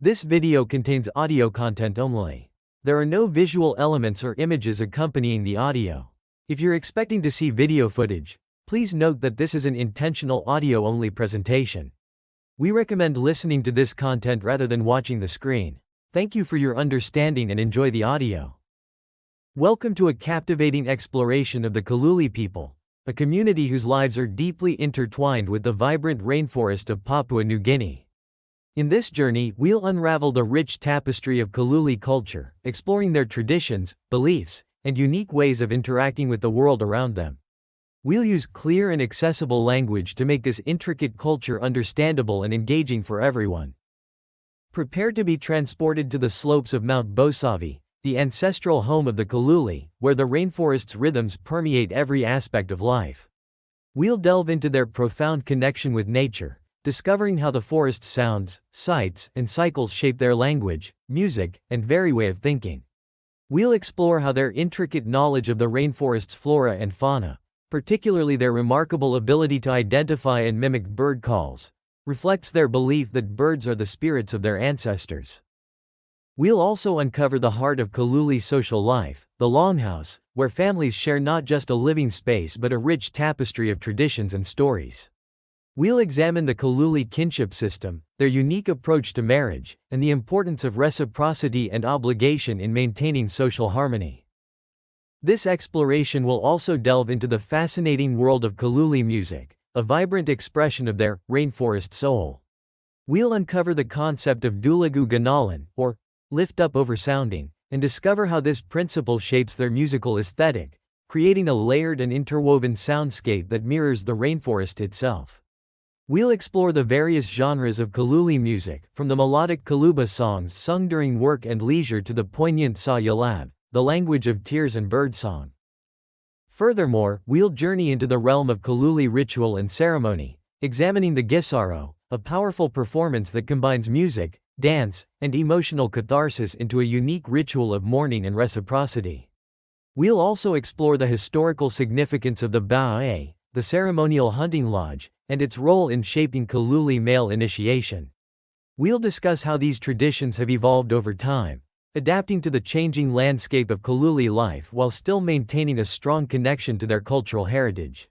This video contains audio content only. There are no visual elements or images accompanying the audio. If you're expecting to see video footage, please note that this is an intentional audio-only presentation. We recommend listening to this content rather than watching the screen. Thank you for your understanding and enjoy the audio. Welcome to a captivating exploration of the Kaluli people, a community whose lives are deeply intertwined with the vibrant rainforest of Papua New Guinea. In this journey, we'll unravel the rich tapestry of Kaluli culture, exploring their traditions, beliefs, and unique ways of interacting with the world around them. We'll use clear and accessible language to make this intricate culture understandable and engaging for everyone. Prepare to be transported to the slopes of Mount Bosavi, the ancestral home of the Kaluli, where the rainforest's rhythms permeate every aspect of life. We'll delve into their profound connection with nature, discovering how the forest's sounds, sights, and cycles shape their language, music, and very way of thinking. We'll explore how their intricate knowledge of the rainforest's flora and fauna, particularly their remarkable ability to identify and mimic bird calls, reflects their belief that birds are the spirits of their ancestors. We'll also uncover the heart of Kaluli social life, the longhouse, where families share not just a living space but a rich tapestry of traditions and stories. We'll examine the Kaluli kinship system, their unique approach to marriage, and the importance of reciprocity and obligation in maintaining social harmony. This exploration will also delve into the fascinating world of Kaluli music, a vibrant expression of their rainforest soul. We'll uncover the concept of dulagu ganalan, or lift up over sounding, and discover how this principle shapes their musical aesthetic, creating a layered and interwoven soundscape that mirrors the rainforest itself. We'll explore the various genres of Kaluli music, from the melodic Kaluba songs sung during work and leisure to the poignant Sa Yalab, the language of tears and birdsong. Furthermore, we'll journey into the realm of Kaluli ritual and ceremony, examining the Gisaro, a powerful performance that combines music, dance, and emotional catharsis into a unique ritual of mourning and reciprocity. We'll also explore the historical significance of the Ba'ae, the ceremonial hunting lodge, and its role in shaping Kaluli male initiation. We'll discuss how these traditions have evolved over time, adapting to the changing landscape of Kaluli life while still maintaining a strong connection to their cultural heritage.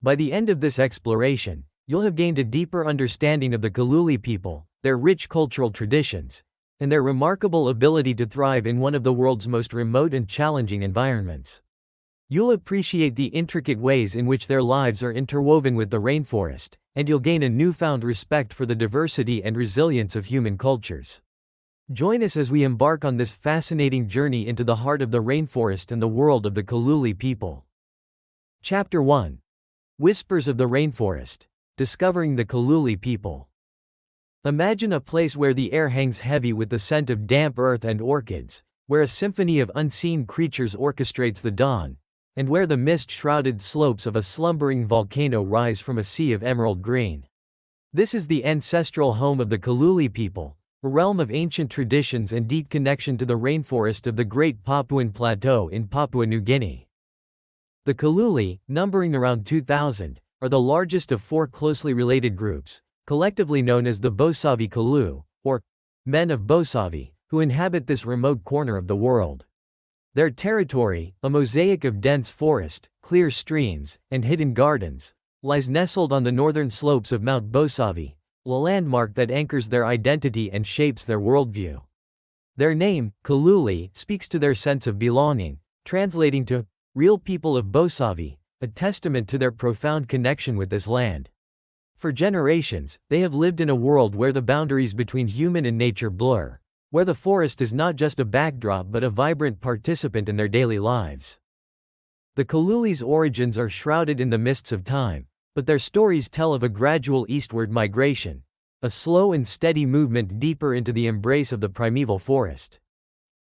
By the end of this exploration, you'll have gained a deeper understanding of the Kaluli people, their rich cultural traditions, and their remarkable ability to thrive in one of the world's most remote and challenging environments. You'll appreciate the intricate ways in which their lives are interwoven with the rainforest, and you'll gain a newfound respect for the diversity and resilience of human cultures. Join us as we embark on this fascinating journey into the heart of the rainforest and the world of the Kaluli people. Chapter 1. Whispers of the Rainforest. Discovering the Kaluli people. Imagine a place where the air hangs heavy with the scent of damp earth and orchids, where a symphony of unseen creatures orchestrates the dawn, and where the mist-shrouded slopes of a slumbering volcano rise from a sea of emerald green. This is the ancestral home of the Kaluli people, a realm of ancient traditions and deep connection to the rainforest of the Great Papuan Plateau in Papua New Guinea. The Kaluli, numbering around 2,000, are the largest of four closely related groups, collectively known as the Bosavi Kalu, or Men of Bosavi, who inhabit this remote corner of the world. Their territory, a mosaic of dense forest, clear streams, and hidden gardens, lies nestled on the northern slopes of Mount Bosavi, a landmark that anchors their identity and shapes their worldview. Their name, Kaluli, speaks to their sense of belonging, translating to real people of Bosavi, a testament to their profound connection with this land. For generations, they have lived in a world where the boundaries between human and nature blur, where the forest is not just a backdrop but a vibrant participant in their daily lives. The Kaluli's origins are shrouded in the mists of time, but their stories tell of a gradual eastward migration, a slow and steady movement deeper into the embrace of the primeval forest.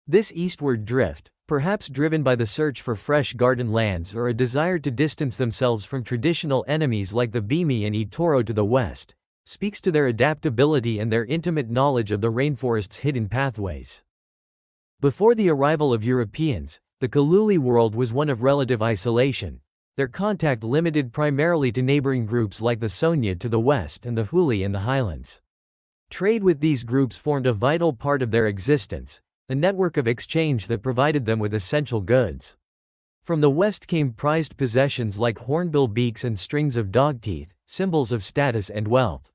This eastward drift, perhaps driven by the search for fresh garden lands or a desire to distance themselves from traditional enemies like the Bimi and Itoro to the west, speaks to their adaptability and their intimate knowledge of the rainforest's hidden pathways. Before the arrival of Europeans, the Kaluli world was one of relative isolation, their contact limited primarily to neighboring groups like the Sonya to the west and the Huli in the highlands. Trade with these groups formed a vital part of their existence, a network of exchange that provided them with essential goods. From the west came prized possessions like hornbill beaks and strings of dog teeth, symbols of status and wealth.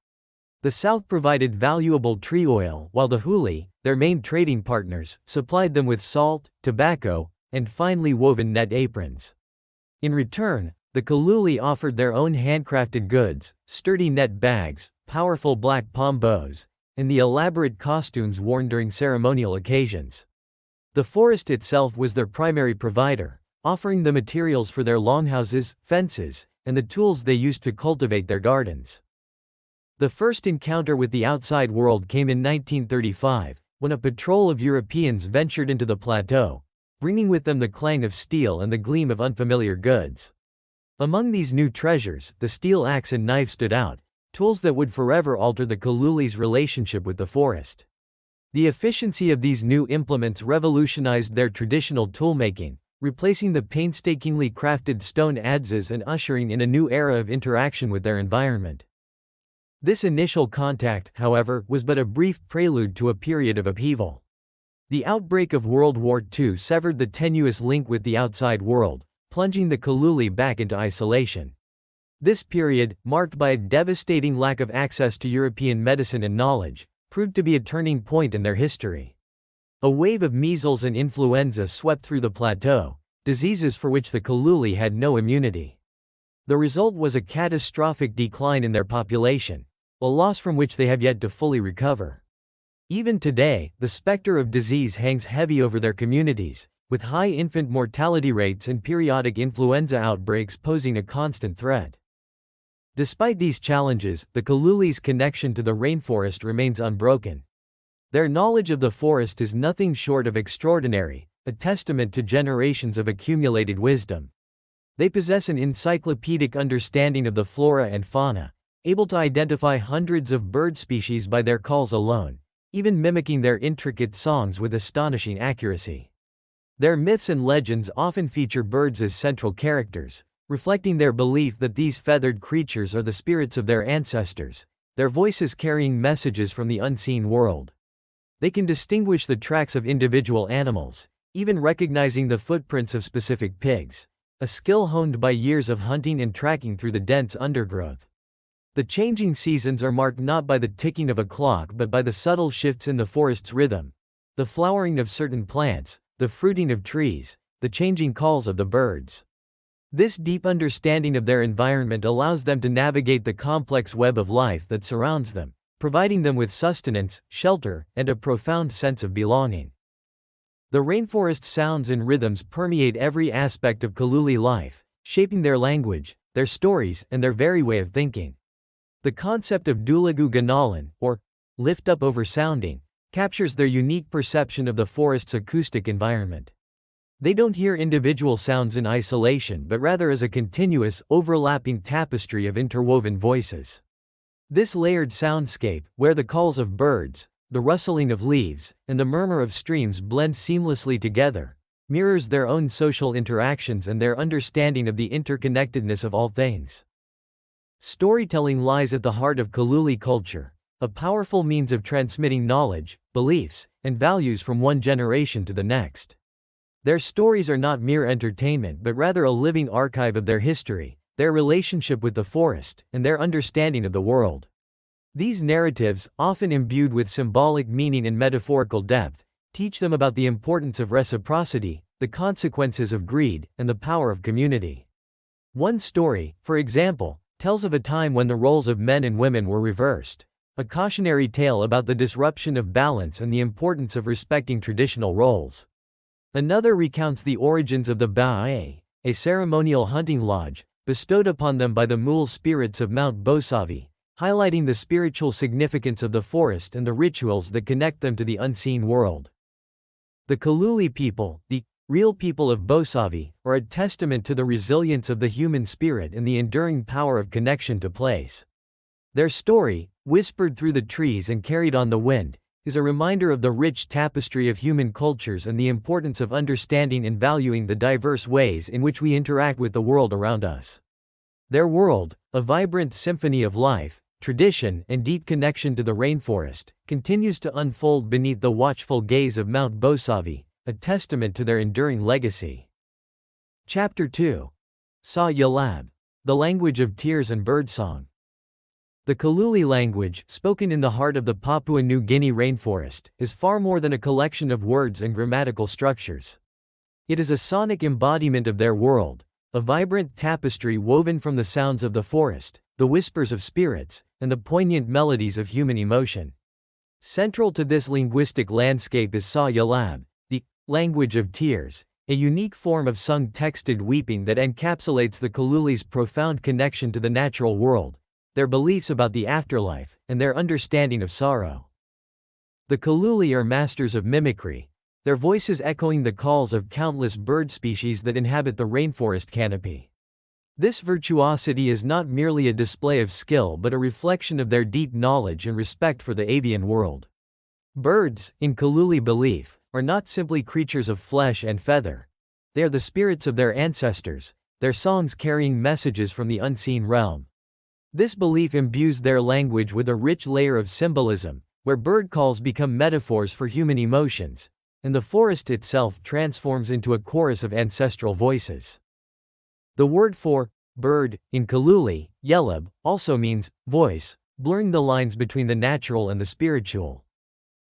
The south provided valuable tree oil, while the Huli, their main trading partners, supplied them with salt, tobacco, and finely woven net aprons. In return, the Kaluli offered their own handcrafted goods, sturdy net bags, powerful black palm bows, and the elaborate costumes worn during ceremonial occasions. The forest itself was their primary provider, offering the materials for their longhouses, fences, and the tools they used to cultivate their gardens. The first encounter with the outside world came in 1935, when a patrol of Europeans ventured into the plateau, bringing with them the clang of steel and the gleam of unfamiliar goods. Among these new treasures, the steel axe and knife stood out, tools that would forever alter the Kaluli's relationship with the forest. The efficiency of these new implements revolutionized their traditional toolmaking, replacing the painstakingly crafted stone adzes and ushering in a new era of interaction with their environment. This initial contact, however, was but a brief prelude to a period of upheaval. The outbreak of World War II severed the tenuous link with the outside world, plunging the Kaluli back into isolation. This period, marked by a devastating lack of access to European medicine and knowledge, proved to be a turning point in their history. A wave of measles and influenza swept through the plateau, diseases for which the Kaluli had no immunity. The result was a catastrophic decline in their population, a loss from which they have yet to fully recover. Even today, the specter of disease hangs heavy over their communities, with high infant mortality rates and periodic influenza outbreaks posing a constant threat. Despite these challenges, the Kaluli's connection to the rainforest remains unbroken. Their knowledge of the forest is nothing short of extraordinary, a testament to generations of accumulated wisdom. They possess an encyclopedic understanding of the flora and fauna, able to identify hundreds of bird species by their calls alone, even mimicking their intricate songs with astonishing accuracy. Their myths and legends often feature birds as central characters, reflecting their belief that these feathered creatures are the spirits of their ancestors, their voices carrying messages from the unseen world. They can distinguish the tracks of individual animals, even recognizing the footprints of specific pigs, a skill honed by years of hunting and tracking through the dense undergrowth. The changing seasons are marked not by the ticking of a clock but by the subtle shifts in the forest's rhythm, the flowering of certain plants, the fruiting of trees, the changing calls of the birds. This deep understanding of their environment allows them to navigate the complex web of life that surrounds them, providing them with sustenance, shelter, and a profound sense of belonging. The rainforest's sounds and rhythms permeate every aspect of Kaluli life, shaping their language, their stories, and their very way of thinking. The concept of dulagu ganalan, or lift up over sounding, captures their unique perception of the forest's acoustic environment. They don't hear individual sounds in isolation but rather as a continuous, overlapping tapestry of interwoven voices. This layered soundscape, where the calls of birds, the rustling of leaves, and the murmur of streams blend seamlessly together, mirrors their own social interactions and their understanding of the interconnectedness of all things. Storytelling lies at the heart of Kaluli culture, a powerful means of transmitting knowledge, beliefs, and values from one generation to the next. Their stories are not mere entertainment but rather a living archive of their history, their relationship with the forest, and their understanding of the world. These narratives, often imbued with symbolic meaning and metaphorical depth, teach them about the importance of reciprocity, the consequences of greed, and the power of community. One story, for example, tells of a time when the roles of men and women were reversed, a cautionary tale about the disruption of balance and the importance of respecting traditional roles. Another recounts the origins of the Ba'e, a ceremonial hunting lodge, bestowed upon them by the Mule spirits of Mount Bosavi, highlighting the spiritual significance of the forest and the rituals that connect them to the unseen world. The Kaluli people, the real people of Bosavi, are a testament to the resilience of the human spirit and the enduring power of connection to place. Their story, whispered through the trees and carried on the wind, is a reminder of the rich tapestry of human cultures and the importance of understanding and valuing the diverse ways in which we interact with the world around us. Their world, a vibrant symphony of life, tradition, and deep connection to the rainforest, continues to unfold beneath the watchful gaze of Mount Bosavi, a testament to their enduring legacy. Chapter 2. Sa Yalab, the language of tears and birdsong. The Kaluli language, spoken in the heart of the Papua New Guinea rainforest, is far more than a collection of words and grammatical structures. It is a sonic embodiment of their world, a vibrant tapestry woven from the sounds of the forest, the whispers of spirits, and the poignant melodies of human emotion. Central to this linguistic landscape is Sa Yalab, the language of tears, a unique form of sung-texted weeping that encapsulates the Kaluli's profound connection to the natural world, their beliefs about the afterlife, and their understanding of sorrow. The Kaluli are masters of mimicry, their voices echoing the calls of countless bird species that inhabit the rainforest canopy. This virtuosity is not merely a display of skill but a reflection of their deep knowledge and respect for the avian world. Birds, in Kaluli belief, are not simply creatures of flesh and feather. They are the spirits of their ancestors, their songs carrying messages from the unseen realm. This belief imbues their language with a rich layer of symbolism, where bird calls become metaphors for human emotions, and the forest itself transforms into a chorus of ancestral voices. The word for bird, in Kaluli, Yelab, also means voice, blurring the lines between the natural and the spiritual.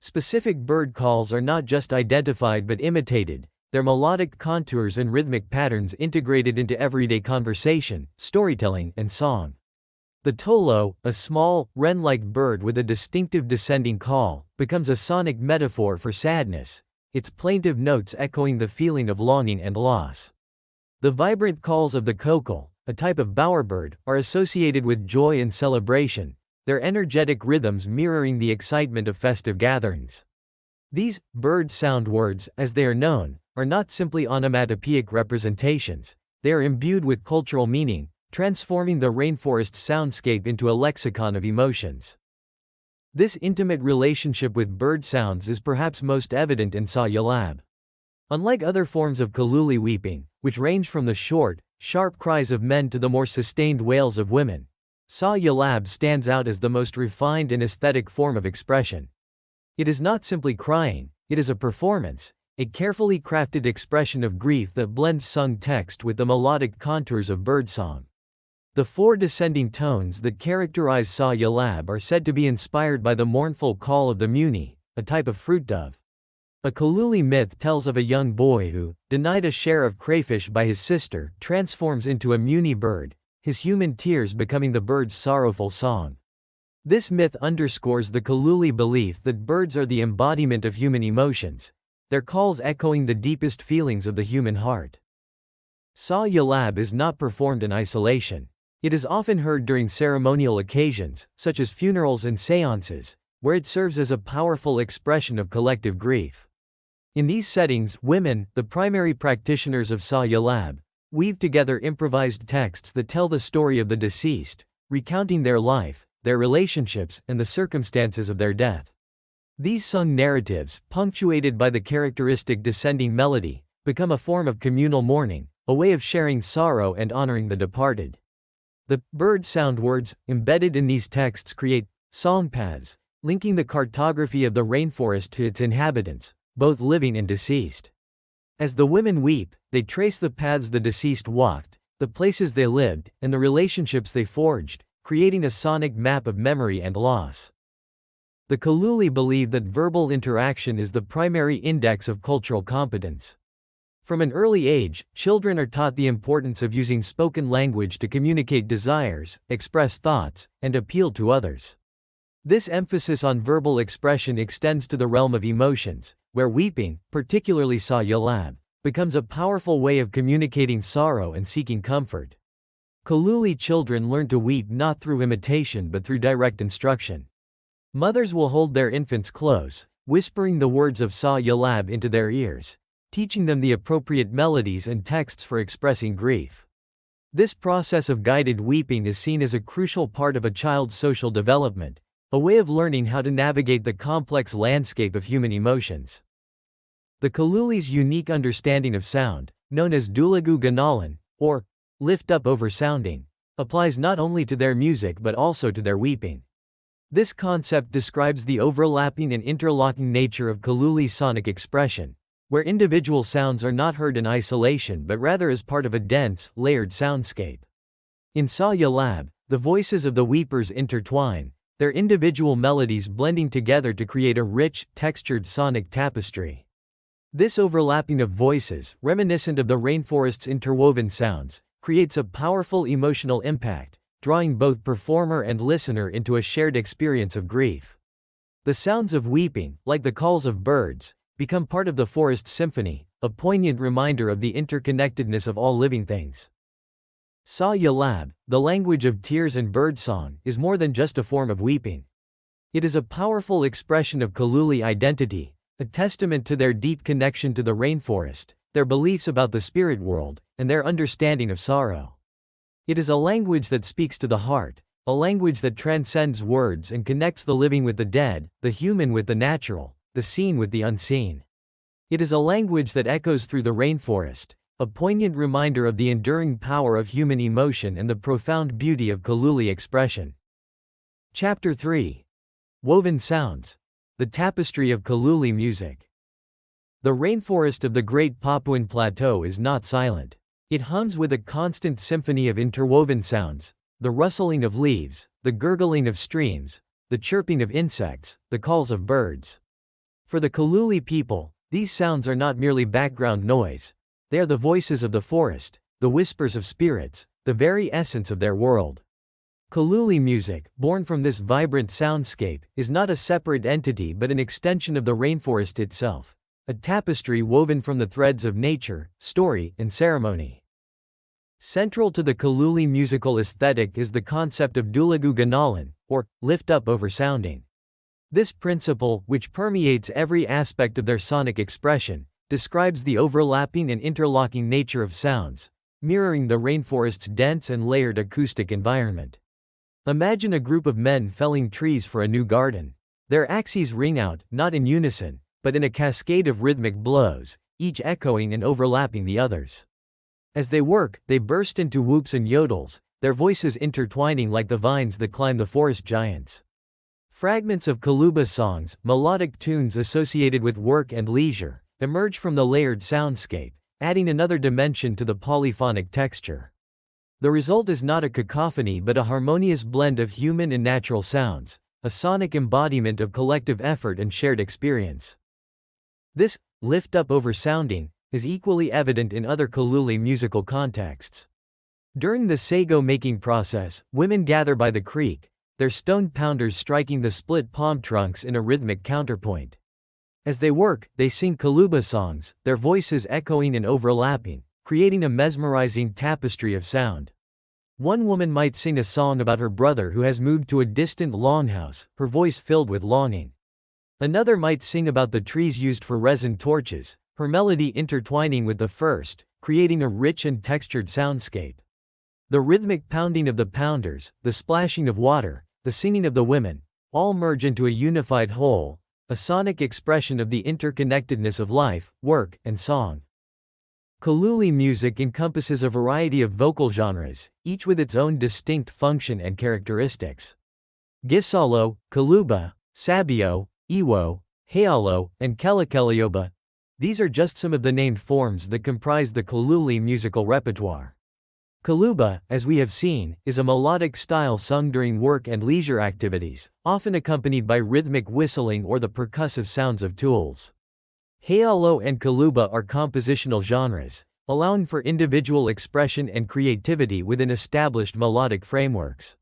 Specific bird calls are not just identified but imitated, their melodic contours and rhythmic patterns integrated into everyday conversation, storytelling, and song. The tolo, a small, wren-like bird with a distinctive descending call, becomes a sonic metaphor for sadness, its plaintive notes echoing the feeling of longing and loss. The vibrant calls of the kokol, a type of bowerbird, are associated with joy and celebration, their energetic rhythms mirroring the excitement of festive gatherings. These bird sound words, as they are known, are not simply onomatopoeic representations, they are imbued with cultural meaning, transforming the rainforest soundscape into a lexicon of emotions. This intimate relationship with bird sounds is perhaps most evident in Sa Yalab. Unlike other forms of Kaluli weeping, which range from the short, sharp cries of men to the more sustained wails of women, Sa Yalab stands out as the most refined and aesthetic form of expression. It is not simply crying, it is a performance, a carefully crafted expression of grief that blends sung text with the melodic contours of birdsong. The four descending tones that characterize Sa Yalab are said to be inspired by the mournful call of the muni, a type of fruit dove. A Kaluli myth tells of a young boy who, denied a share of crayfish by his sister, transforms into a muni bird, his human tears becoming the bird's sorrowful song. This myth underscores the Kaluli belief that birds are the embodiment of human emotions, their calls echoing the deepest feelings of the human heart. Sa Yalab is not performed in isolation. It is often heard during ceremonial occasions, such as funerals and seances, where it serves as a powerful expression of collective grief. In these settings, women, the primary practitioners of Sa Yalab, weave together improvised texts that tell the story of the deceased, recounting their life, their relationships, and the circumstances of their death. These sung narratives, punctuated by the characteristic descending melody, become a form of communal mourning, a way of sharing sorrow and honoring the departed. The bird sound words embedded in these texts create song paths, linking the cartography of the rainforest to its inhabitants, both living and deceased. As the women weep, they trace the paths the deceased walked, the places they lived, and the relationships they forged, creating a sonic map of memory and loss. The Kaluli believe that verbal interaction is the primary index of cultural competence. From an early age, children are taught the importance of using spoken language to communicate desires, express thoughts, and appeal to others. This emphasis on verbal expression extends to the realm of emotions, where weeping, particularly Sa Yalab, becomes a powerful way of communicating sorrow and seeking comfort. Kaluli children learn to weep not through imitation but through direct instruction. Mothers will hold their infants close, whispering the words of Sa Yalab into their ears, teaching them the appropriate melodies and texts for expressing grief. This process of guided weeping is seen as a crucial part of a child's social development, a way of learning how to navigate the complex landscape of human emotions. The Kaluli's unique understanding of sound, known as Dulagu Ganalan, or lift up over sounding, applies not only to their music but also to their weeping. This concept describes the overlapping and interlocking nature of Kaluli's sonic expression, where individual sounds are not heard in isolation but rather as part of a dense, layered soundscape. In Sa Ya Lab, the voices of the weepers intertwine, their individual melodies blending together to create a rich, textured sonic tapestry. This overlapping of voices, reminiscent of the rainforest's interwoven sounds, creates a powerful emotional impact, drawing both performer and listener into a shared experience of grief. The sounds of weeping, like the calls of birds, become part of the forest symphony, a poignant reminder of the interconnectedness of all living things. Sa Ya Lab, the language of tears and birdsong, is more than just a form of weeping. It is a powerful expression of Kaluli identity, a testament to their deep connection to the rainforest, their beliefs about the spirit world, and their understanding of sorrow. It is a language that speaks to the heart, a language that transcends words and connects the living with the dead, the human with the natural, the seen with the unseen. It is a language that echoes through the rainforest, a poignant reminder of the enduring power of human emotion and the profound beauty of Kaluli expression. Chapter 3. Woven Sounds. The Tapestry of Kaluli Music. The rainforest of the Great Papuan Plateau is not silent. It hums with a constant symphony of interwoven sounds, the rustling of leaves, the gurgling of streams, the chirping of insects, the calls of birds. For the Kaluli people, these sounds are not merely background noise. They are the voices of the forest, the whispers of spirits, the very essence of their world. Kaluli music, born from this vibrant soundscape, is not a separate entity but an extension of the rainforest itself, a tapestry woven from the threads of nature, story, and ceremony. Central to the Kaluli musical aesthetic is the concept of dulagu ganalan, or lift up over sounding. This principle, which permeates every aspect of their sonic expression, describes the overlapping and interlocking nature of sounds, mirroring the rainforest's dense and layered acoustic environment. Imagine a group of men felling trees for a new garden. Their axes ring out, not in unison, but in a cascade of rhythmic blows, each echoing and overlapping the others. As they work, they burst into whoops and yodels, their voices intertwining like the vines that climb the forest giants. Fragments of Kaluba songs, melodic tunes associated with work and leisure, emerge from the layered soundscape, adding another dimension to the polyphonic texture. The result is not a cacophony but a harmonious blend of human and natural sounds, a sonic embodiment of collective effort and shared experience. This lift up over sounding is equally evident in other Kaluli musical contexts. During the sago making process, women gather by the creek, their stone pounders striking the split palm trunks in a rhythmic counterpoint. As they work, they sing Kaluba songs, their voices echoing and overlapping, creating a mesmerizing tapestry of sound. One woman might sing a song about her brother who has moved to a distant longhouse, her voice filled with longing. Another might sing about the trees used for resin torches, her melody intertwining with the first, creating a rich and textured soundscape. The rhythmic pounding of the pounders, the splashing of water, the singing of the women, all merge into a unified whole, a sonic expression of the interconnectedness of life, work, and song. Kaluli music encompasses a variety of vocal genres, each with its own distinct function and characteristics. Gisalo, Kaluba, Sabio, Iwo, Healo, and Kelakelioba. These are just some of the named forms that comprise the Kaluli musical repertoire. Kaluba, as we have seen, is a melodic style sung during work and leisure activities, often accompanied by rhythmic whistling or the percussive sounds of tools. Healo and Kaluba are compositional genres, allowing for individual expression and creativity within established melodic frameworks.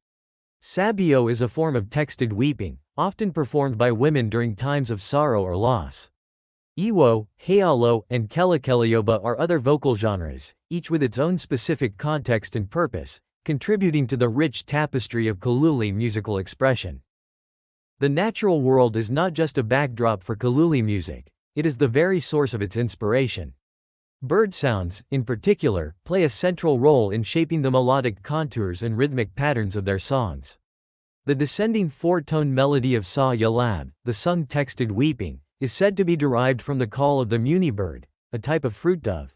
Sabio is a form of texted weeping, often performed by women during times of sorrow or loss. Iwo, Healo, and Kelakelioba are other vocal genres, each with its own specific context and purpose, contributing to the rich tapestry of Kaluli musical expression. The natural world is not just a backdrop for Kaluli music, it is the very source of its inspiration. Bird sounds, in particular, play a central role in shaping the melodic contours and rhythmic patterns of their songs. The descending four-tone melody of Sa Ya Lab, the sung texted weeping, is said to be derived from the call of the muni bird, a type of fruit dove.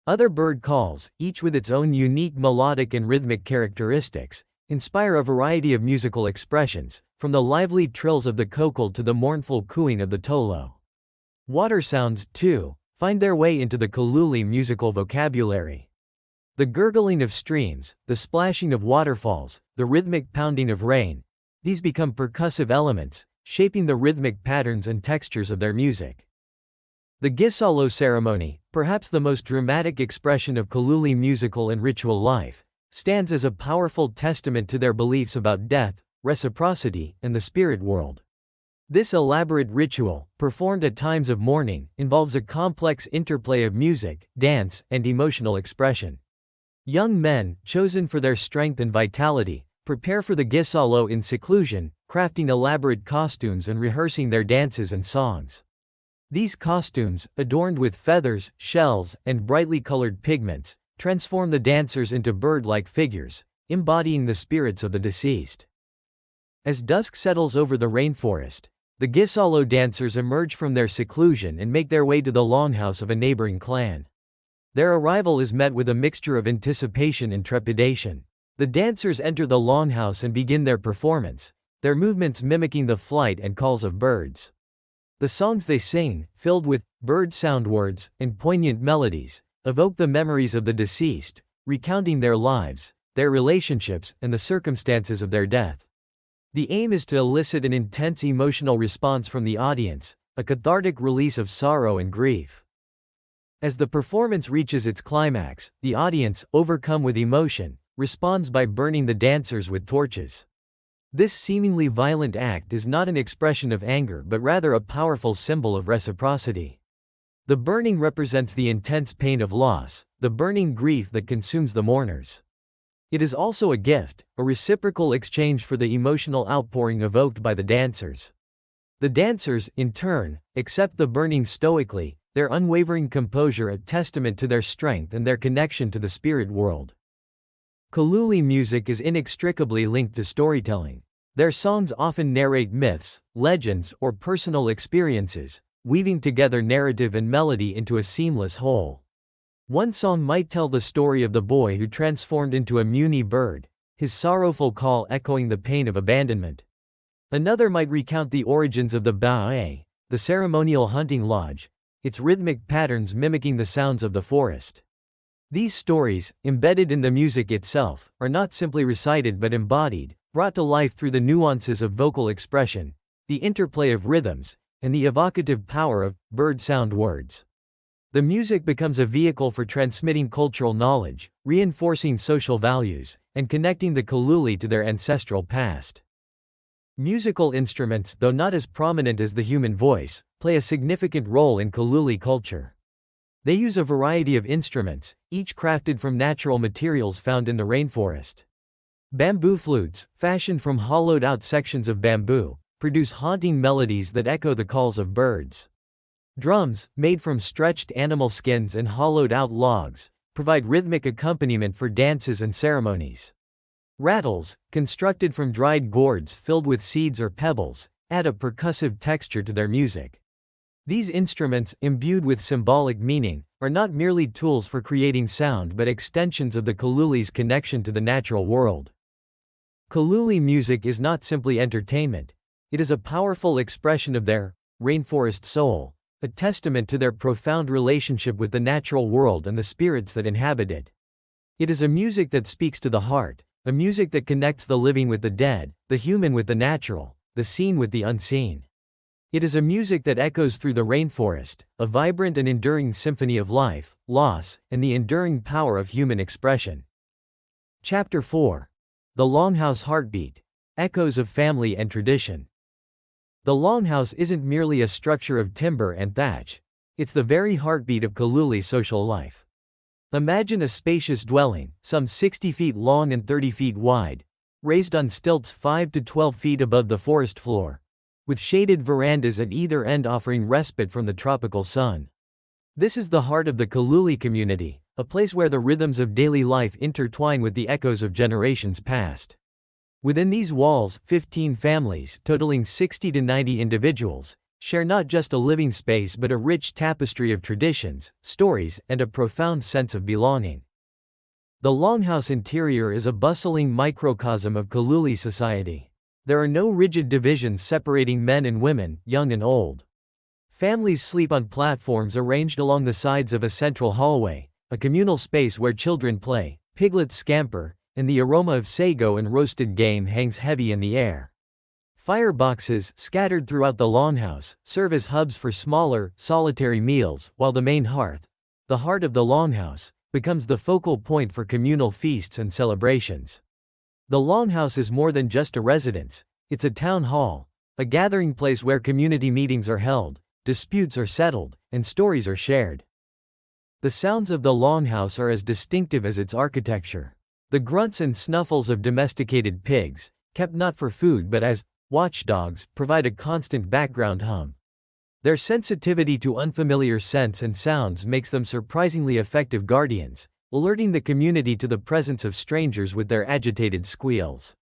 Other bird calls, each with its own unique melodic and rhythmic characteristics, inspire a variety of musical expressions, from the lively trills of the kokol to the mournful cooing of the tolo. Water sounds, too, find their way into the Kaluli musical vocabulary. The gurgling of streams, the splashing of waterfalls, the rhythmic pounding of rain, these become percussive elements, shaping the rhythmic patterns and textures of their music. The Gisalo ceremony, perhaps the most dramatic expression of Kaluli musical and ritual life, stands as a powerful testament to their beliefs about death, reciprocity, and the spirit world. This elaborate ritual, performed at times of mourning, involves a complex interplay of music, dance, and emotional expression. Young men, chosen for their strength and vitality, prepare for the Gisalo in seclusion, crafting elaborate costumes and rehearsing their dances and songs. These costumes, adorned with feathers, shells, and brightly colored pigments, transform the dancers into bird-like figures, embodying the spirits of the deceased. As dusk settles over the rainforest, the Gisalo dancers emerge from their seclusion and make their way to the longhouse of a neighboring clan. Their arrival is met with a mixture of anticipation and trepidation. The dancers enter the longhouse and begin their performance, their movements mimicking the flight and calls of birds. The songs they sing, filled with bird sound words and poignant melodies, evoke the memories of the deceased, recounting their lives, their relationships, and the circumstances of their death. The aim is to elicit an intense emotional response from the audience, a cathartic release of sorrow and grief. As the performance reaches its climax, the audience, overcome with emotion, responds by burning the dancers with torches. This seemingly violent act is not an expression of anger but rather a powerful symbol of reciprocity. The burning represents the intense pain of loss, the burning grief that consumes the mourners. It is also a gift, a reciprocal exchange for the emotional outpouring evoked by the dancers. The dancers, in turn, accept the burning stoically, their unwavering composure a testament to their strength and their connection to the spirit world. Kaluli music is inextricably linked to storytelling. Their songs often narrate myths, legends, or personal experiences, weaving together narrative and melody into a seamless whole. One song might tell the story of the boy who transformed into a muni bird, his sorrowful call echoing the pain of abandonment. Another might recount the origins of the bae, the ceremonial hunting lodge, its rhythmic patterns mimicking the sounds of the forest. These stories, embedded in the music itself, are not simply recited but embodied, brought to life through the nuances of vocal expression, the interplay of rhythms, and the evocative power of bird sound words. The music becomes a vehicle for transmitting cultural knowledge, reinforcing social values, and connecting the Kaluli to their ancestral past. Musical instruments, though not as prominent as the human voice, play a significant role in Kaluli culture. They use a variety of instruments, each crafted from natural materials found in the rainforest. Bamboo flutes, fashioned from hollowed-out sections of bamboo, produce haunting melodies that echo the calls of birds. Drums, made from stretched animal skins and hollowed-out logs, provide rhythmic accompaniment for dances and ceremonies. Rattles, constructed from dried gourds filled with seeds or pebbles, add a percussive texture to their music. These instruments, imbued with symbolic meaning, are not merely tools for creating sound but extensions of the Kaluli's connection to the natural world. Kaluli music is not simply entertainment, it is a powerful expression of their rainforest soul, a testament to their profound relationship with the natural world and the spirits that inhabit it. It is a music that speaks to the heart, a music that connects the living with the dead, the human with the natural, the seen with the unseen. It is a music that echoes through the rainforest, a vibrant and enduring symphony of life, loss, and the enduring power of human expression. Chapter 4. The Longhouse Heartbeat. Echoes of Family and Tradition. The longhouse isn't merely a structure of timber and thatch, it's the very heartbeat of Kaluli social life. Imagine a spacious dwelling, some 60 feet long and 30 feet wide, raised on stilts 5 to 12 feet above the forest floor, with shaded verandas at either end offering respite from the tropical sun. This is the heart of the Kaluli community, a place where the rhythms of daily life intertwine with the echoes of generations past. Within these walls, 15 families, totaling 60 to 90 individuals, share not just a living space but a rich tapestry of traditions, stories, and a profound sense of belonging. The longhouse interior is a bustling microcosm of Kaluli society. There are no rigid divisions separating men and women, young and old. Families sleep on platforms arranged along the sides of a central hallway, a communal space where children play, piglets scamper, and the aroma of sago and roasted game hangs heavy in the air. Fireboxes, scattered throughout the longhouse, serve as hubs for smaller, solitary meals, while the main hearth, the heart of the longhouse, becomes the focal point for communal feasts and celebrations. The longhouse is more than just a residence, it's a town hall, a gathering place where community meetings are held, disputes are settled, and stories are shared. The sounds of the longhouse are as distinctive as its architecture. The grunts and snuffles of domesticated pigs, kept not for food but as watchdogs, provide a constant background hum. Their sensitivity to unfamiliar scents and sounds makes them surprisingly effective guardians, alerting the community to the presence of strangers with their agitated squeals.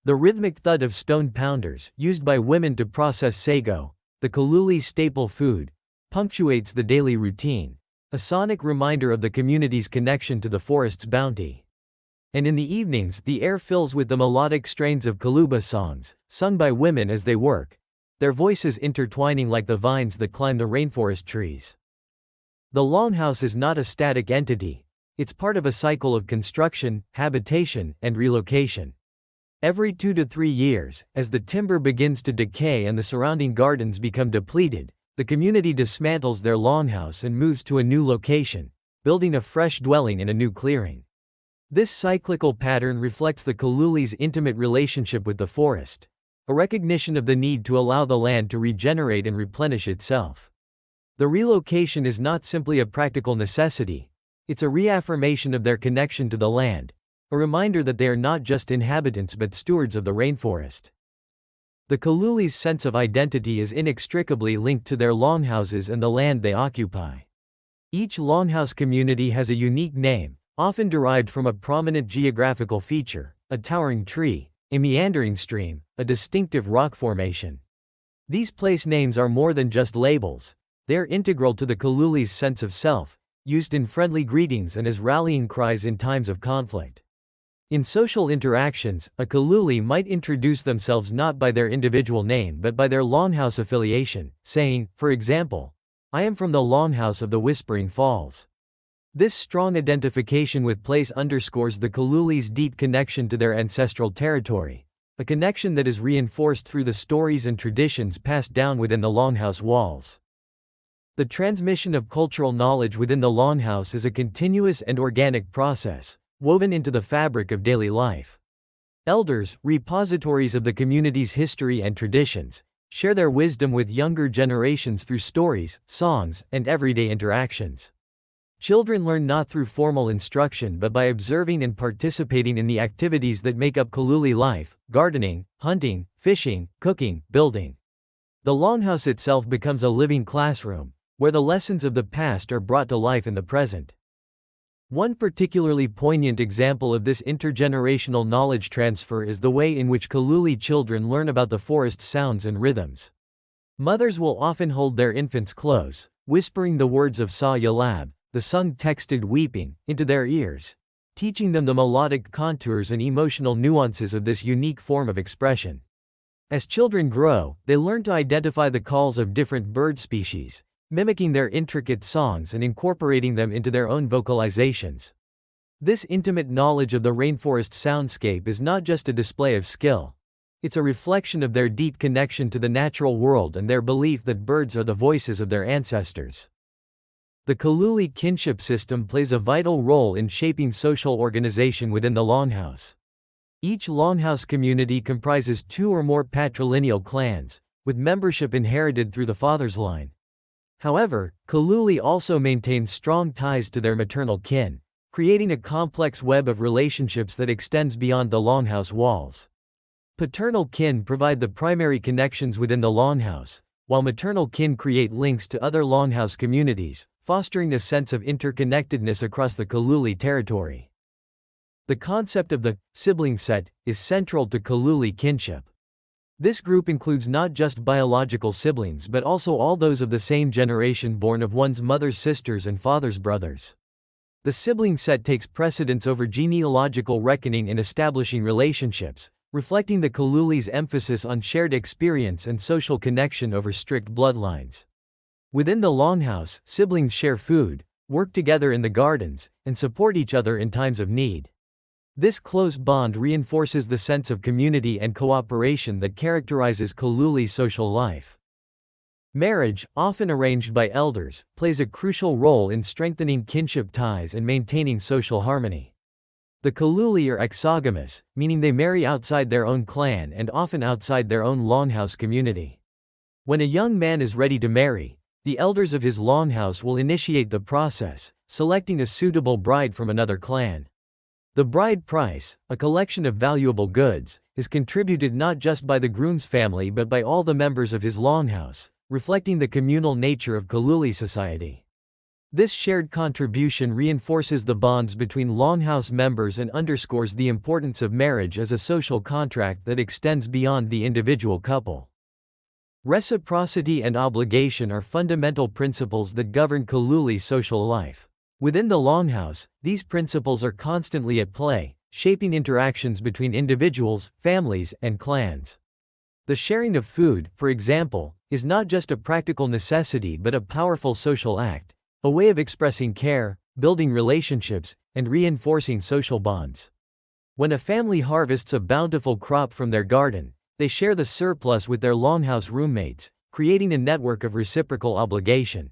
The rhythmic thud of stone pounders, used by women to process sago, the Kaluli staple food, punctuates the daily routine, a sonic reminder of the community's connection to the forest's bounty. And in the evenings, the air fills with the melodic strains of Kaluba songs, sung by women as they work, their voices intertwining like the vines that climb the rainforest trees. The longhouse is not a static entity, it's part of a cycle of construction, habitation, and relocation. Every 2 to 3 years, as the timber begins to decay and the surrounding gardens become depleted, the community dismantles their longhouse and moves to a new location, building a fresh dwelling in a new clearing. This cyclical pattern reflects the Kaluli's intimate relationship with the forest, a recognition of the need to allow the land to regenerate and replenish itself. The relocation is not simply a practical necessity, it's a reaffirmation of their connection to the land, a reminder that they are not just inhabitants but stewards of the rainforest. The Kaluli's sense of identity is inextricably linked to their longhouses and the land they occupy. Each longhouse community has a unique name, often derived from a prominent geographical feature, a towering tree, a meandering stream, a distinctive rock formation. These place names are more than just labels, they are integral to the Kaluli's sense of self, used in friendly greetings and as rallying cries in times of conflict. In social interactions, a Kaluli might introduce themselves not by their individual name but by their longhouse affiliation, saying, for example, "I am from the longhouse of the Whispering Falls." This strong identification with place underscores the Kaluli's deep connection to their ancestral territory, a connection that is reinforced through the stories and traditions passed down within the longhouse walls. The transmission of cultural knowledge within the longhouse is a continuous and organic process, woven into the fabric of daily life. Elders, repositories of the community's history and traditions, share their wisdom with younger generations through stories, songs, and everyday interactions. Children learn not through formal instruction but by observing and participating in the activities that make up Kaluli life: gardening, hunting, fishing, cooking, building. The longhouse itself becomes a living classroom, where the lessons of the past are brought to life in the present. One particularly poignant example of this intergenerational knowledge transfer is the way in which Kaluli children learn about the forest's sounds and rhythms. Mothers will often hold their infants close, whispering the words of Sa Yalab, the sung-texted weeping, into their ears, teaching them the melodic contours and emotional nuances of this unique form of expression. As children grow, they learn to identify the calls of different bird species, mimicking their intricate songs and incorporating them into their own vocalizations. This intimate knowledge of the rainforest soundscape is not just a display of skill. It's a reflection of their deep connection to the natural world and their belief that birds are the voices of their ancestors. The Kaluli kinship system plays a vital role in shaping social organization within the longhouse. Each longhouse community comprises 2 or more patrilineal clans, with membership inherited through the father's line. However, Kaluli also maintains strong ties to their maternal kin, creating a complex web of relationships that extends beyond the longhouse walls. Paternal kin provide the primary connections within the longhouse, while maternal kin create links to other longhouse communities, fostering a sense of interconnectedness across the Kaluli territory. The concept of the sibling set is central to Kaluli kinship. This group includes not just biological siblings but also all those of the same generation born of one's mother's sisters and father's brothers. The sibling set takes precedence over genealogical reckoning in establishing relationships, reflecting the Kaluli's emphasis on shared experience and social connection over strict bloodlines. Within the longhouse, siblings share food, work together in the gardens, and support each other in times of need. This close bond reinforces the sense of community and cooperation that characterizes Kaluli's social life. Marriage, often arranged by elders, plays a crucial role in strengthening kinship ties and maintaining social harmony. The Kaluli are exogamous, meaning they marry outside their own clan and often outside their own longhouse community. When a young man is ready to marry, the elders of his longhouse will initiate the process, selecting a suitable bride from another clan. The bride price, a collection of valuable goods, is contributed not just by the groom's family but by all the members of his longhouse, reflecting the communal nature of Kaluli society. This shared contribution reinforces the bonds between longhouse members and underscores the importance of marriage as a social contract that extends beyond the individual couple. Reciprocity and obligation are fundamental principles that govern Kaluli's social life. Within the longhouse, these principles are constantly at play, shaping interactions between individuals, families, and clans. The sharing of food, for example, is not just a practical necessity but a powerful social act, a way of expressing care, building relationships, and reinforcing social bonds. When a family harvests a bountiful crop from their garden, they share the surplus with their longhouse roommates, creating a network of reciprocal obligation.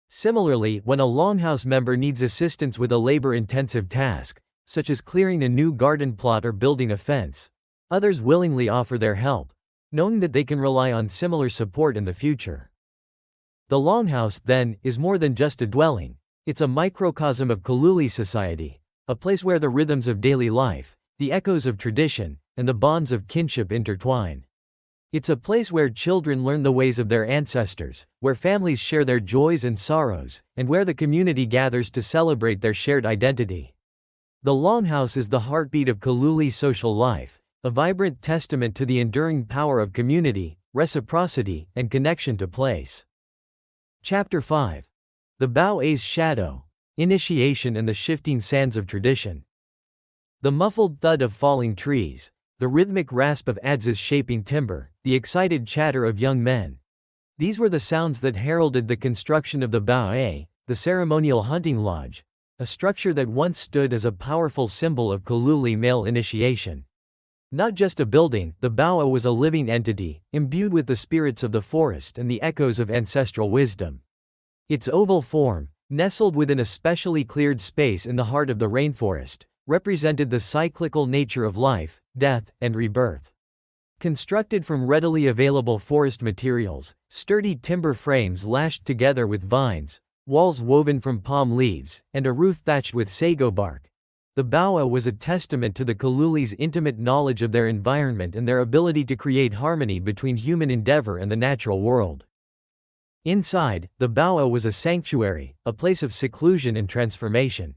Similarly, when a longhouse member needs assistance with a labor-intensive task, such as clearing a new garden plot or building a fence, others willingly offer their help, knowing that they can rely on similar support in the future. The longhouse, then, is more than just a dwelling. It's a microcosm of Kaluli society, a place where the rhythms of daily life, the echoes of tradition, and the bonds of kinship intertwine. It's a place where children learn the ways of their ancestors, where families share their joys and sorrows, and where the community gathers to celebrate their shared identity. The longhouse is the heartbeat of Kaluli's social life, a vibrant testament to the enduring power of community, reciprocity, and connection to place. Chapter 5. The Bao-A's Shadow, Initiation and the Shifting Sands of Tradition. The muffled thud of falling trees, the rhythmic rasp of adzes shaping timber, the excited chatter of young men. These were the sounds that heralded the construction of the Bao-A, the ceremonial hunting lodge, a structure that once stood as a powerful symbol of Kaluli male initiation. Not just a building, the Bao-A was a living entity, imbued with the spirits of the forest and the echoes of ancestral wisdom. Its oval form, nestled within a specially cleared space in the heart of the rainforest, represented the cyclical nature of life, death, and rebirth. Constructed from readily available forest materials, sturdy timber frames lashed together with vines, walls woven from palm leaves, and a roof thatched with sago bark, the Bao-A was a testament to the Kaluli's intimate knowledge of their environment and their ability to create harmony between human endeavor and the natural world. Inside, the Bao-A was a sanctuary, a place of seclusion and transformation.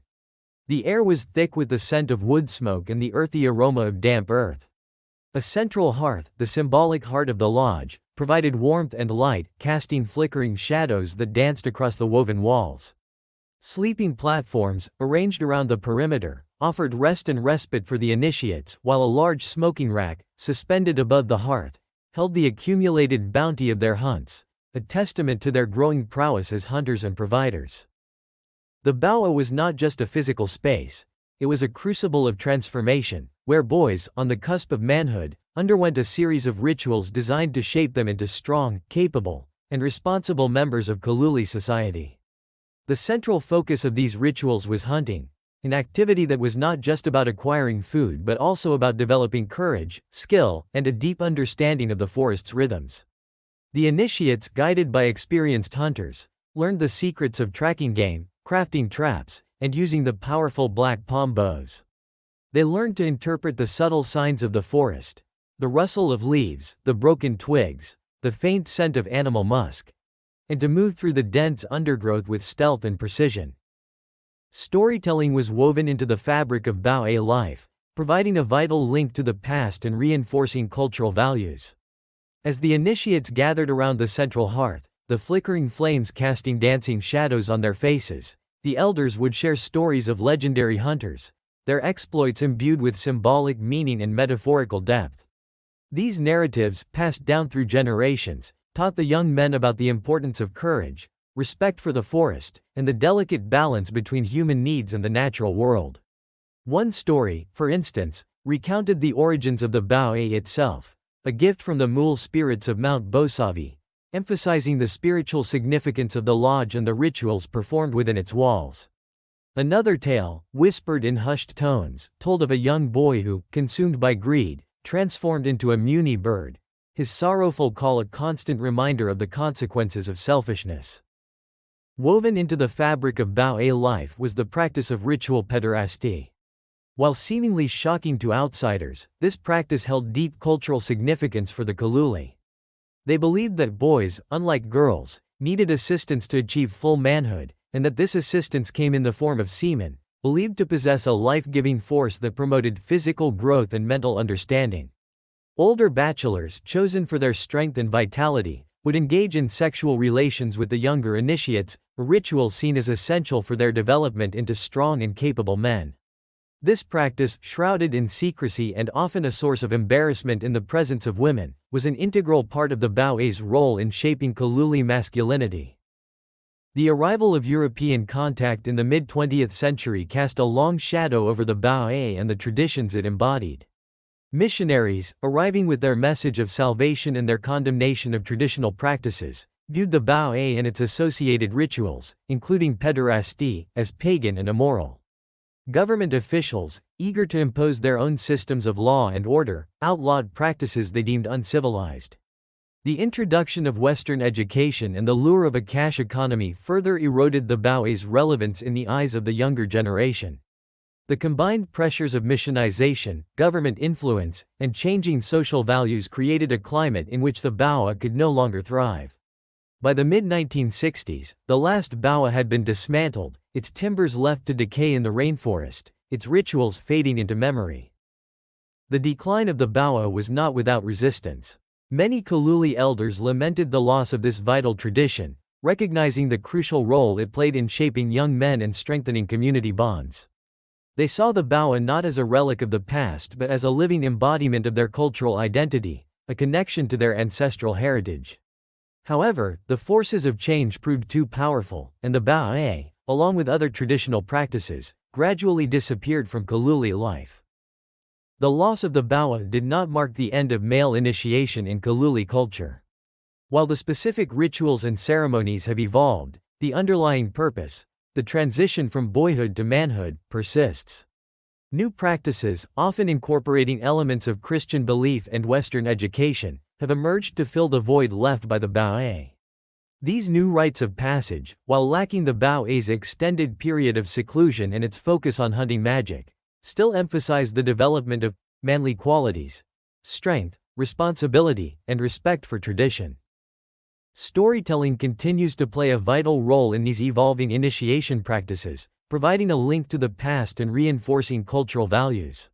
The air was thick with the scent of wood smoke and the earthy aroma of damp earth. A central hearth, the symbolic heart of the lodge, provided warmth and light, casting flickering shadows that danced across the woven walls. Sleeping platforms, arranged around the perimeter, offered rest and respite for the initiates, while a large smoking rack, suspended above the hearth, held the accumulated bounty of their hunts, a testament to their growing prowess as hunters and providers. The Bao-A was not just a physical space, it was a crucible of transformation, where boys, on the cusp of manhood, underwent a series of rituals designed to shape them into strong, capable, and responsible members of Kaluli society. The central focus of these rituals was hunting, an activity that was not just about acquiring food but also about developing courage, skill, and a deep understanding of the forest's rhythms. The initiates, guided by experienced hunters, learned the secrets of tracking game, crafting traps, and using the powerful black palm bows. They learned to interpret the subtle signs of the forest, the rustle of leaves, the broken twigs, the faint scent of animal musk, and to move through the dense undergrowth with stealth and precision. Storytelling was woven into the fabric of Bao-A life, providing a vital link to the past and reinforcing cultural values. As the initiates gathered around the central hearth, the flickering flames casting dancing shadows on their faces, the elders would share stories of legendary hunters, their exploits imbued with symbolic meaning and metaphorical depth. These narratives, passed down through generations, taught the young men about the importance of courage, respect for the forest, and the delicate balance between human needs and the natural world. One story, for instance, recounted the origins of the Bao'e itself, a gift from the Mule spirits of Mount Bosavi, emphasizing the spiritual significance of the lodge and the rituals performed within its walls. Another tale, whispered in hushed tones, told of a young boy who, consumed by greed, transformed into a Muni bird, his sorrowful call a constant reminder of the consequences of selfishness. Woven into the fabric of Bao'e life was the practice of ritual pederasty. While seemingly shocking to outsiders, this practice held deep cultural significance for the Kaluli. They believed that boys, unlike girls, needed assistance to achieve full manhood, and that this assistance came in the form of semen, believed to possess a life-giving force that promoted physical growth and mental understanding. Older bachelors, chosen for their strength and vitality, would engage in sexual relations with the younger initiates, a ritual seen as essential for their development into strong and capable men. This practice, shrouded in secrecy and often a source of embarrassment in the presence of women, was an integral part of the Bao'e's role in shaping Kaluli masculinity. The arrival of European contact in the mid-20th century cast a long shadow over the Bao'e and the traditions it embodied. Missionaries, arriving with their message of salvation and their condemnation of traditional practices, viewed the Bao'e and its associated rituals, including pederasty, as pagan and immoral. Government officials, eager to impose their own systems of law and order, outlawed practices they deemed uncivilized. The introduction of Western education and the lure of a cash economy further eroded the Bao'e's relevance in the eyes of the younger generation. The combined pressures of missionization, government influence, and changing social values created a climate in which the Bao'e could no longer thrive. By the mid-1960s, the last Bao'e had been dismantled, its timbers left to decay in the rainforest, its rituals fading into memory. The decline of the Bao'e was not without resistance. Many Kaluli elders lamented the loss of this vital tradition, recognizing the crucial role it played in shaping young men and strengthening community bonds. They saw the Bao'e not as a relic of the past but as a living embodiment of their cultural identity, a connection to their ancestral heritage. However, the forces of change proved too powerful, and the Bao'e, along with other traditional practices, gradually disappeared from Kaluli life. The loss of the Bao'e did not mark the end of male initiation in Kaluli culture. While the specific rituals and ceremonies have evolved, the underlying purpose, the transition from boyhood to manhood, persists. New practices, often incorporating elements of Christian belief and Western education, have emerged to fill the void left by the Bao'e. These new rites of passage, while lacking the Bao'e's extended period of seclusion and its focus on hunting magic, still emphasize the development of manly qualities, strength, responsibility, and respect for tradition. Storytelling continues to play a vital role in these evolving initiation practices, providing a link to the past and reinforcing cultural values.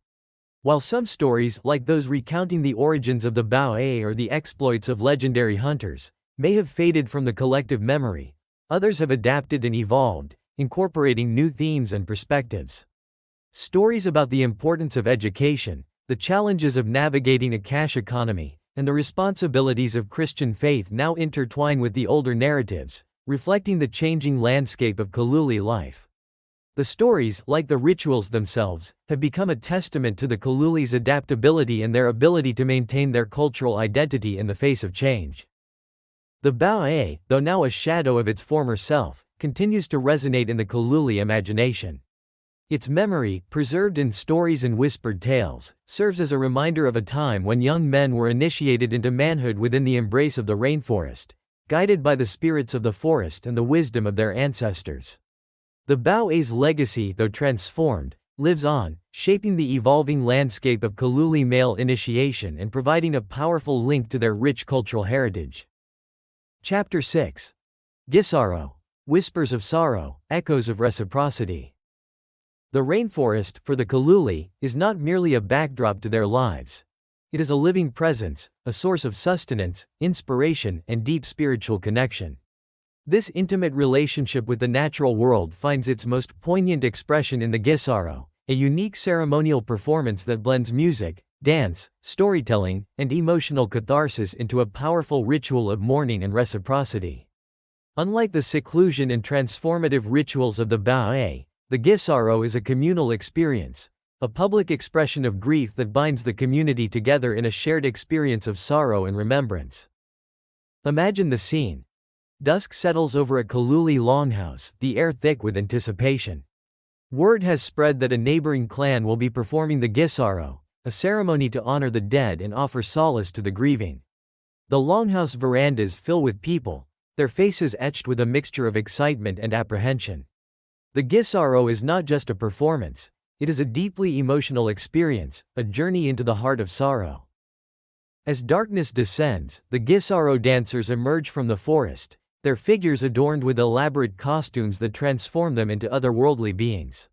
While some stories, like those recounting the origins of the Bao'e or the exploits of legendary hunters, may have faded from the collective memory, others have adapted and evolved, incorporating new themes and perspectives. Stories about the importance of education, the challenges of navigating a cash economy, and the responsibilities of Christian faith now intertwine with the older narratives, reflecting the changing landscape of Kaluli life. The stories, like the rituals themselves, have become a testament to the Kaluli's adaptability and their ability to maintain their cultural identity in the face of change. The Bao'e, though now a shadow of its former self, continues to resonate in the Kaluli imagination. Its memory, preserved in stories and whispered tales, serves as a reminder of a time when young men were initiated into manhood within the embrace of the rainforest, guided by the spirits of the forest and the wisdom of their ancestors. The Bao'e's legacy, though transformed, lives on, shaping the evolving landscape of Kaluli male initiation and providing a powerful link to their rich cultural heritage. Chapter 6. Gisaro. Whispers of Sorrow, Echoes of Reciprocity. The rainforest, for the Kaluli, is not merely a backdrop to their lives. It is a living presence, a source of sustenance, inspiration, and deep spiritual connection. This intimate relationship with the natural world finds its most poignant expression in the Gisaro, a unique ceremonial performance that blends music, dance, storytelling, and emotional catharsis into a powerful ritual of mourning and reciprocity. Unlike the seclusion and transformative rituals of the Bae, the Gisaro is a communal experience, a public expression of grief that binds the community together in a shared experience of sorrow and remembrance. Imagine the scene. Dusk settles over a Kaluli longhouse, the air thick with anticipation. Word has spread that a neighboring clan will be performing the Gisaro, a ceremony to honor the dead and offer solace to the grieving. The longhouse verandas fill with people, their faces etched with a mixture of excitement and apprehension. The Gisaro is not just a performance, it is a deeply emotional experience, a journey into the heart of sorrow. As darkness descends, the Gisaro dancers emerge from the forest, their figures adorned with elaborate costumes that transform them into otherworldly beings.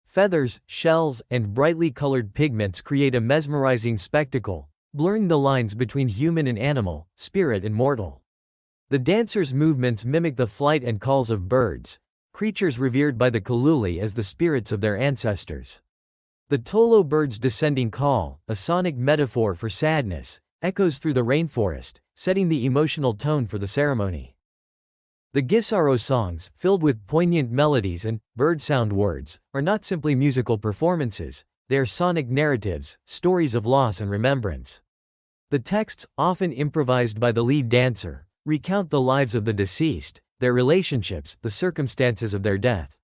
Feathers, shells, and brightly colored pigments create a mesmerizing spectacle, blurring the lines between human and animal, spirit and mortal. The dancers' movements mimic the flight and calls of birds, creatures revered by the Kaluli as the spirits of their ancestors. The tolo bird's descending call, a sonic metaphor for sadness, echoes through the rainforest, setting the emotional tone for the ceremony. The Gisaro songs, filled with poignant melodies and bird-sound words, are not simply musical performances, they are sonic narratives, stories of loss and remembrance. The texts, often improvised by the lead dancer, recount the lives of the deceased, their relationships, the circumstances of their death.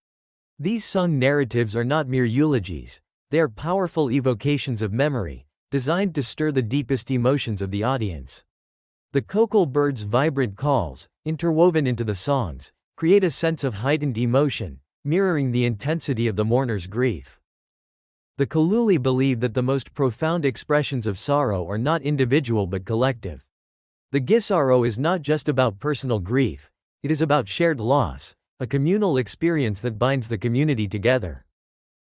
These sung narratives are not mere eulogies, they are powerful evocations of memory, designed to stir the deepest emotions of the audience. The kokol bird's vibrant calls, interwoven into the songs, create a sense of heightened emotion, mirroring the intensity of the mourner's grief. The Kaluli believe that the most profound expressions of sorrow are not individual but collective. The Gisaro is not just about personal grief, it is about shared loss, a communal experience that binds the community together.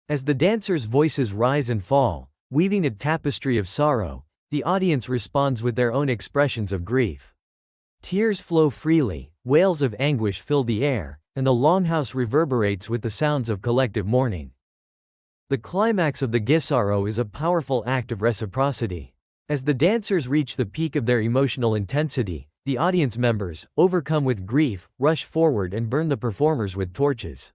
As the dancers' voices rise and fall, weaving a tapestry of sorrow, the audience responds with their own expressions of grief. Tears flow freely, wails of anguish fill the air, and the longhouse reverberates with the sounds of collective mourning. The climax of the Gisaro is a powerful act of reciprocity. As the dancers reach the peak of their emotional intensity, the audience members, overcome with grief, rush forward and burn the performers with torches.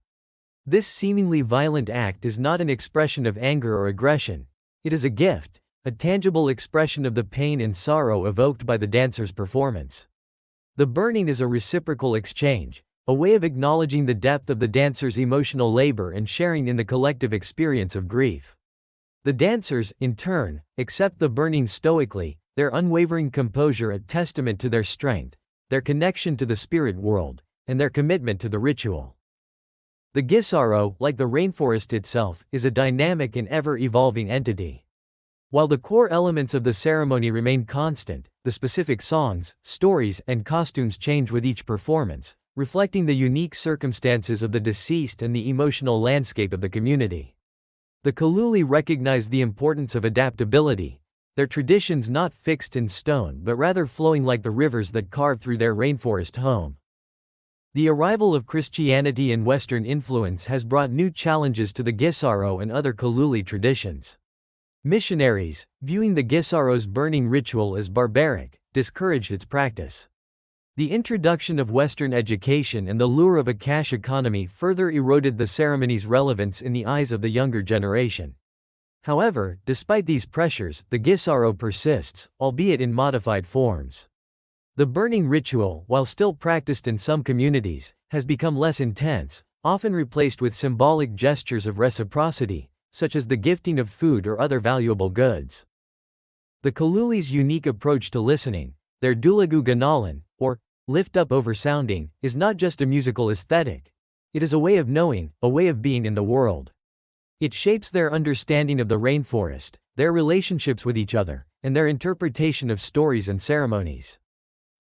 This seemingly violent act is not an expression of anger or aggression. It is a gift, a tangible expression of the pain and sorrow evoked by the dancer's performance. The burning is a reciprocal exchange, a way of acknowledging the depth of the dancer's emotional labor and sharing in the collective experience of grief. The dancers, in turn, accept the burning stoically, their unwavering composure a testament to their strength, their connection to the spirit world, and their commitment to the ritual. The Gisaro, like the rainforest itself, is a dynamic and ever-evolving entity. While the core elements of the ceremony remain constant, the specific songs, stories, and costumes change with each performance, reflecting the unique circumstances of the deceased and the emotional landscape of the community. The Kaluli recognize the importance of adaptability, their traditions not fixed in stone but rather flowing like the rivers that carve through their rainforest home. The arrival of Christianity and Western influence has brought new challenges to the Gisaro and other Kaluli traditions. Missionaries, viewing the Gisaro's burning ritual as barbaric, discouraged its practice. The introduction of Western education and the lure of a cash economy further eroded the ceremony's relevance in the eyes of the younger generation. However, despite these pressures, the Gisaro persists, albeit in modified forms. The burning ritual, while still practiced in some communities, has become less intense, often replaced with symbolic gestures of reciprocity, such as the gifting of food or other valuable goods. The Kaluli's unique approach to listening, their dulagu ganalan, or lift up over sounding, is not just a musical aesthetic. It is a way of knowing, a way of being in the world. It shapes their understanding of the rainforest, their relationships with each other, and their interpretation of stories and ceremonies.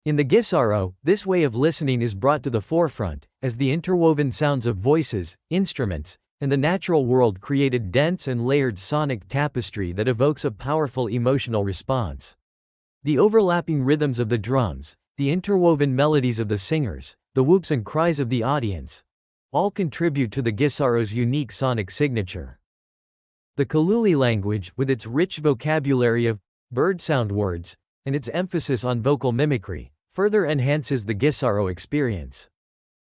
In the Gisaro, this way of listening is brought to the forefront, as the interwoven sounds of voices, instruments, and the natural world create a dense and layered sonic tapestry that evokes a powerful emotional response. The overlapping rhythms of the drums, the interwoven melodies of the singers, the whoops and cries of the audience, all contribute to the Gisaro's unique sonic signature. The Kaluli language, with its rich vocabulary of bird sound words and its emphasis on vocal mimicry, further enhances the Gisaro experience.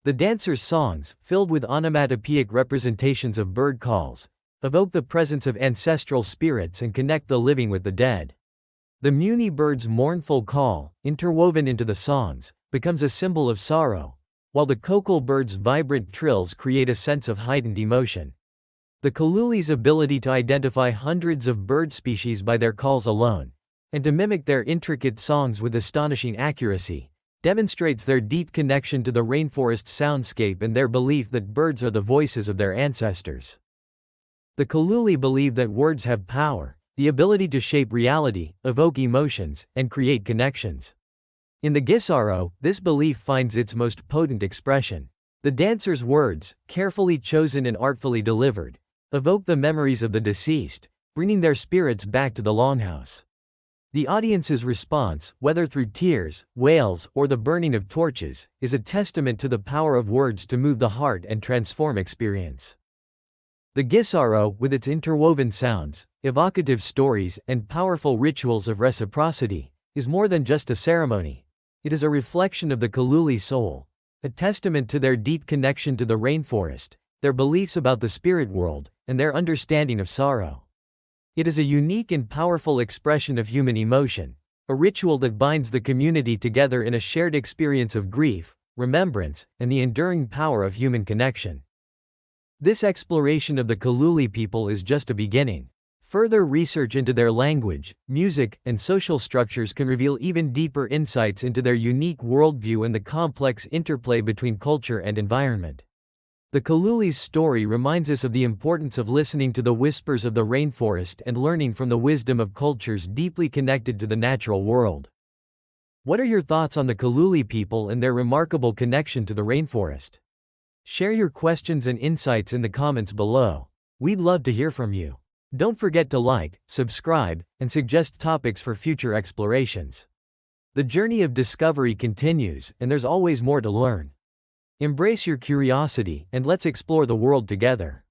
The dancers' songs, filled with onomatopoeic representations of bird calls, evoke the presence of ancestral spirits and connect the living with the dead. The Muni bird's mournful call, interwoven into the songs, becomes a symbol of sorrow, while the Kokol bird's vibrant trills create a sense of heightened emotion. The Kaluli's ability to identify hundreds of bird species by their calls alone, and to mimic their intricate songs with astonishing accuracy, demonstrates their deep connection to the rainforest soundscape and their belief that birds are the voices of their ancestors. The Kaluli believe that words have power, the ability to shape reality, evoke emotions, and create connections. In the Gisaro, this belief finds its most potent expression. The dancers' words, carefully chosen and artfully delivered, evoke the memories of the deceased, bringing their spirits back to the longhouse. The audience's response, whether through tears, wails, or the burning of torches, is a testament to the power of words to move the heart and transform experience. The Gisaro, with its interwoven sounds, evocative stories, and powerful rituals of reciprocity, is more than just a ceremony. It is a reflection of the Kaluli soul, a testament to their deep connection to the rainforest, their beliefs about the spirit world, and their understanding of sorrow. It is a unique and powerful expression of human emotion, a ritual that binds the community together in a shared experience of grief, remembrance, and the enduring power of human connection. This exploration of the Kaluli people is just a beginning. Further research into their language, music, and social structures can reveal even deeper insights into their unique worldview and the complex interplay between culture and environment. The Kaluli's story reminds us of the importance of listening to the whispers of the rainforest and learning from the wisdom of cultures deeply connected to the natural world. What are your thoughts on the Kaluli people and their remarkable connection to the rainforest? Share your questions and insights in the comments below. We'd love to hear from you. Don't forget to like, subscribe, and suggest topics for future explorations. The journey of discovery continues, and there's always more to learn. Embrace your curiosity, and let's explore the world together.